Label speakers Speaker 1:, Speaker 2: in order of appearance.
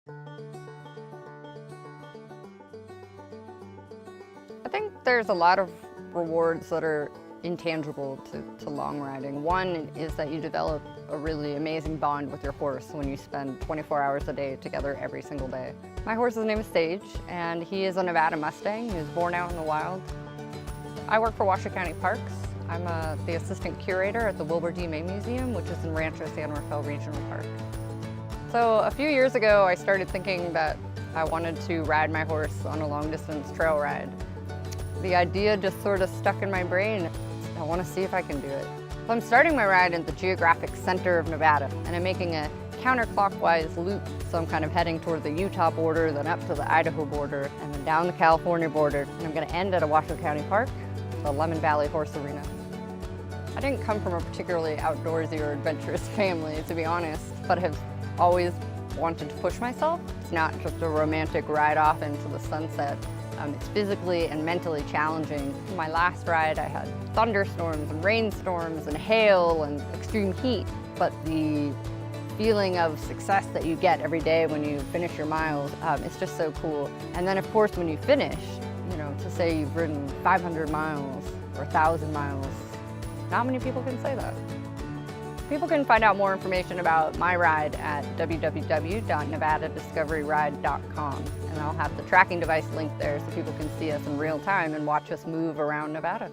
Speaker 1: I think there's a lot of rewards that are intangible to long riding. One is that you develop a really amazing bond with your horse when you spend 24 hours a day together every single day. My horse's name is Sage, and he is a Nevada Mustang. He was born out in the wild. I work for Washoe County Parks. I'm the assistant curator at the Wilbur D. May Museum, which is in Rancho San Rafael Regional Park. So a few years ago, I started thinking that I wanted to ride my horse on a long-distance trail ride. The idea just sort of stuck in my brain. I want to see if I can do it. So I'm starting my ride in the geographic center of Nevada, and I'm making a counterclockwise loop. So I'm kind of heading toward the Utah border, then up to the Idaho border, and then down the California border. And I'm going to end at a Washoe County Park, the Lemon Valley Horse Arena. I didn't come from a particularly outdoorsy or adventurous family, to be honest, but have always wanted to push myself. It's not just a romantic ride off into the sunset. It's physically and mentally challenging. My last ride, I had thunderstorms and rainstorms and hail and extreme heat, but the feeling of success that you get every day when you finish your miles, it's just so cool. And then of course when you finish, to say you've ridden 500 miles or 1,000 miles, not many people can say that. People can find out more information about my ride at www.nevadadiscoveryride.com, and I'll have the tracking device linked there so people can see us in real time and watch us move around Nevada.